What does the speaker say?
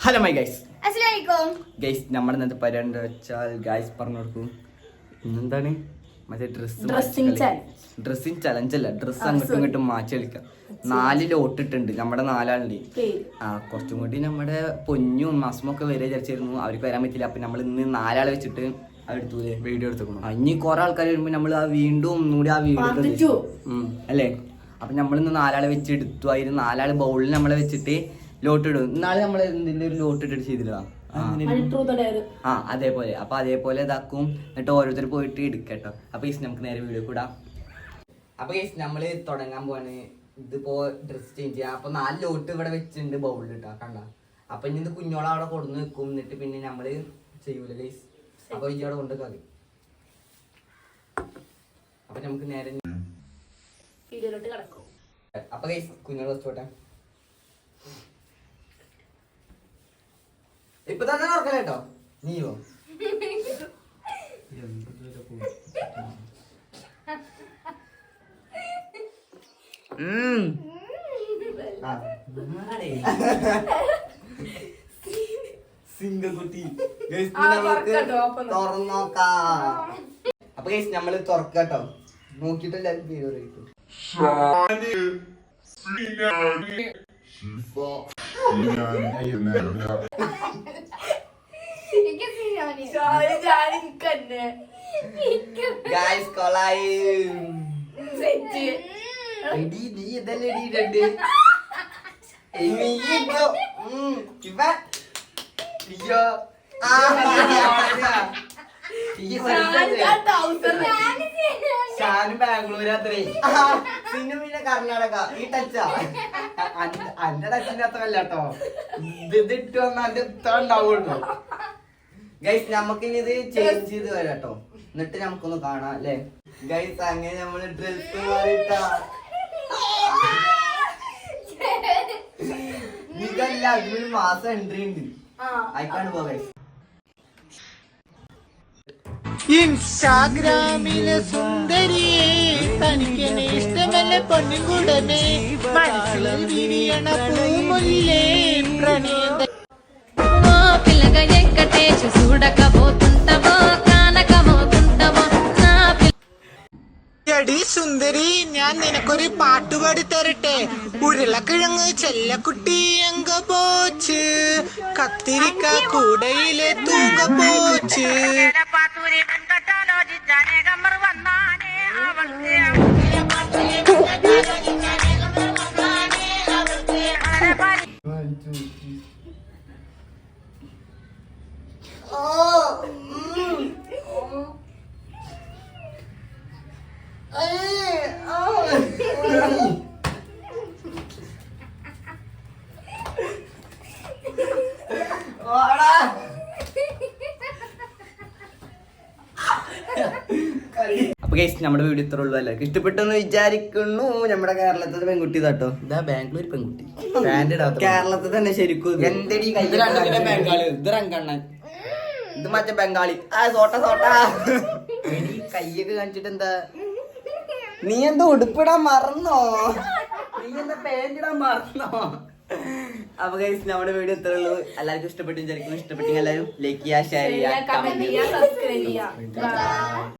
Hello my guys. അസ്സലാമലൈക്കും guys നമ്മുടെ ഇന്നത്തെ പരിപാടി എന്താ വെച്ചാൽ ഗൈസ് പറഞ്ഞു കൊടുക്കും. ഇന്നെന്താണ് മറ്റേ ഡ്രസ്സിങ് ചലഞ്ച് അല്ല, ഡ്രസ്സ് അങ്ങോട്ടും ഇങ്ങോട്ടും മാറ്റി കളിക്കാം. 4 ലോട്ടിട്ടുണ്ട് നമ്മുടെ 4 ആളുടെ. കുറച്ചും കൂടി നമ്മുടെ പൊന്നും മാസമൊക്കെ ഒക്കെ വരെ വിചാരിച്ചിരുന്നു, അവർക്ക് വരാൻ പറ്റില്ല. അപ്പൊ നമ്മൾ ഇന്ന് 4 ആളെ വെച്ചിട്ട് എടുത്തൂലേ വീഡിയോ എടുത്തേക്കണം. ഇനി കുറെ ആൾക്കാർ വരുമ്പോ നമ്മൾ ആ വീണ്ടും ഒന്നുകൂടി ആ വീഡിയോ അല്ലേ. അപ്പൊ നമ്മളിന്ന് 4 ആളെ വെച്ച് എടുത്തു. അതിന് 4 ആള് ബൗളിൽ നമ്മളെ വെച്ചിട്ട് ലോട്ട് ഇടും. ഇന്നാളെ നമ്മൾ എന്തിന്റെ ഒരു ലോട്ട് ഇട്ടിട്ട് ചെയ്തില്ല അതേപോലെ. അപ്പൊ അതേപോലെ ഇതാക്കും, എന്നിട്ട് ഓരോരുത്തർ പോയിട്ട് എടുക്കട്ടോ. അപ്പൊ ഈസ് നമുക്ക് നേരെ വീഡിയോ കൂടാം. അപ്പൊ ഈസ് നമ്മള് തുടങ്ങാൻ പോവാണ്. ഇതിപ്പോ ഡ്രസ് ചേഞ്ച് ചെയ്യാം. അപ്പൊ 4 ലോട്ട് ഇവിടെ വെച്ചിട്ടുണ്ട് ബൗളിൽ ഇട്ടാ കണ്ട. അപ്പൊ ഇനി ഇത് കുഞ്ഞോളെ അവിടെ കൊടുന്ന് വെക്കും, എന്നിട്ട് പിന്നെ നമ്മള് ചെയ്യൂല ഗൈസ്. അപ്പൊ ഈ അവിടെ കൊണ്ട് കളി. അപ്പൊ നമുക്ക് നേരെ അപ്പൊ ഗൈസ് കുഞ്ഞോളെ വെച്ചോട്ടെ. ഇപ്പൊ തന്നെ ഓർക്കല കേട്ടോ. നീയോ സിംഗക്കുട്ടി തുറന്നോക്കാം. അപ്പൊ ഗൈസ് നമ്മള് തുറക്കട്ടോ. നോക്കിട്ടല്ല പേര് പറയും. ബാംഗ്ലൂരാത്രേ പിന്നെ കർണാടക. ഈ ടച്ചാ അന്റെ ടച്ചിന്റെ അത്ര അല്ല കേട്ടോ. ഇത് ഇട്ട് വന്നാൽ അതിന്റെ ഇത്ര ഉണ്ടാവുള്ളൂ ഗൈസ്. നമുക്കിനി ഇത് ചേഞ്ച് ചെയ്ത് വരാം കേട്ടോ. എന്നിട്ട് നമുക്കൊന്ന് കാണാം അല്ലേ ഗൈസ്. അങ്ങനെ നമ്മള് ഡ്രസ് മാറിയിട്ടാ. ഇതല്ല, അതിനൊരു മാസം എൻട്രി ഉണ്ട്. അയക്കാണ്ട് പോ ഗൈസ്. ഇൻസ്റ്റാഗ്രാമിലെ സുന്ദരിയെ തനിക്കെന്നെ ഇഷ്ടമല്ല പൊന്നുകൂടമേ മനസ്സിൽ വിരിയണ പൂമുല്ലേ പ്രണയം എടി സുന്ദരി, ഞാൻ നിനക്കൊരു പാട്ടുപാടി തരട്ടെ. ഉരുളക്കിഴങ്ങ് ചെല്ലക്കുട്ടി എങ്ക പോച്ച്, കത്തിരിക്ക കൂടയിലെ തൂങ്ക പോച്ച്. അപ്പൊ ഗൈസ് നമ്മുടെ വീഡിയോ ഇത്ര ഉള്ളൂ. എല്ലാവർക്കും ഇഷ്ടപ്പെട്ടെന്ന് വിചാരിക്കുന്നു. നമ്മുടെ കേരളത്തിലെ പെൺകുട്ടി ഇതാട്ടോ. ഇതാ ബാംഗ്ലൂർ പെൺകുട്ടി. കേരളത്തിൽ തന്നെ ശരിക്കും എന്തടി ബംഗാളി. ഇത് റങ്കണ്ണൻ, ഇത് മറ്റേ ബംഗാളി. ആ സോട്ട കയ്യൊക്കെ കാണിച്ചിട്ട് എന്താ നീ എന്താ ഉടുപ്പിടാൻ മറന്നോ? നീ എന്താ പാൻറ് മറന്നോ? അപ്പൊ ഗൈസ് നമ്മുടെ വീഡിയോ ഇത്രേ ഉള്ളൂ. എല്ലാവർക്കും ഇഷ്ടപ്പെട്ടു വിചാരിക്കുന്നു. ഇഷ്ടപ്പെട്ടെങ്കിൽ എല്ലാവരും ലൈക്ക് ചെയ്യുക, ഷെയർ ചെയ്യുക, കമന്റ് ചെയ്യുക, സബ്സ്ക്രൈബ് ചെയ്യുക.